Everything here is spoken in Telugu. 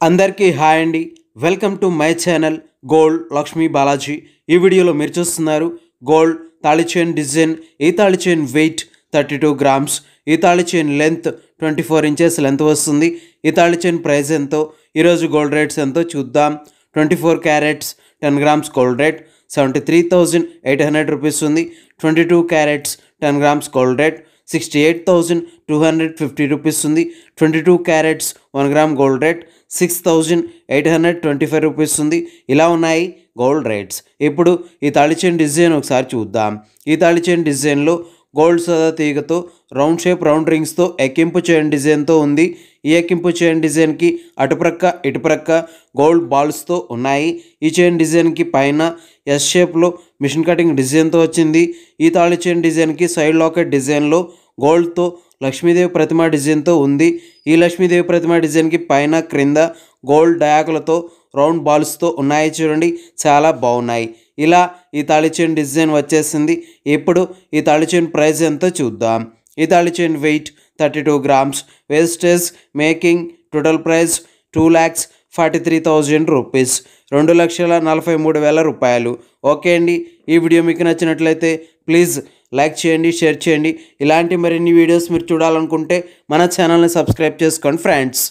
అందరికీ హాయ్ అండి. Welcome to my channel gold Lakshmi Balaji. ఈ వీడియోలో మీరు చూస్తున్నారు గోల్డ్ తాళి చైన్ డిజైన్. ఈ తాళి చైన్ వెయిట్ 32 గ్రామ్స్. ఈ తాళి చైన్ లెంత్ 24 ఇంచెస్ లెంత్ వస్తుంది. ఈ తాళి చైన్ ప్రైస్ ఎంతో, ఈరోజు గోల్డ్ రేట్స్ ఎంతో చూద్దాం. 24 carats 10 grams gold rate 73,800 rupees ఉంది. 22 carats 10 grams gold rate 68,250 rupees ఉంది. 22 carats 1 gram gold rate 6,825 rupees ఉంది. ఇలా ఉన్నాయి గోల్డ్ రేట్స్. ఇప్పుడు ఈ తాళి చైన్ డిజైన్ ఒకసారి చూద్దాం. ఈ తాళి చైన్ డిజైన్లో గోల్డ్ సదా తీగతో రౌండ్ షేప్ రౌండ్ రింగ్స్తో ఎక్కింపు చైన్ డిజైన్తో ఉంది. ఈ ఎక్కింపు చైన్ డిజైన్కి అటుప్రక్క ఇటుప్రక్క గోల్డ్ బాల్స్తో ఉన్నాయి. ఈ చైన్ డిజైన్కి పైన ఎస్ షేప్లో మిషన్ కటింగ్ డిజైన్తో వచ్చింది. ఈ తాళి చైన్ డిజైన్కి సైడ్ లాకెట్ డిజైన్లో గోల్డ్తో లక్ష్మీదేవి ప్రతిమ డిజైన్తో ఉంది. ఈ లక్ష్మీదేవి ప్రతిమ డిజైన్కి పైన క్రింద గోల్డ్ డయాకులతో రౌండ్ బాల్స్తో ఉన్నాయి. చూడండి, చాలా బాగున్నాయి. ఇలా ఈ తాళి చైన్ డిజైన్ వచ్చేసింది. ఇప్పుడు ఈ తాళి చైన్ ప్రైస్ ఎంతో చూద్దాం. ఈ తాళి chain weight 32 grams. Wastage making total price 2,43,000 rupees, 2,43,000 రూపాయలు. ఓకే అండి, ఈ వీడియో మీకు నచ్చినట్లయితే ప్లీజ్ లైక్ చేయండి, షేర్ చేయండి. ఇలాంటి మరిన్ని వీడియోస్ మీరు చూడాలనుకుంటే మన ఛానల్ని సబ్స్క్రైబ్ చేసుకోండి ఫ్రెండ్స్.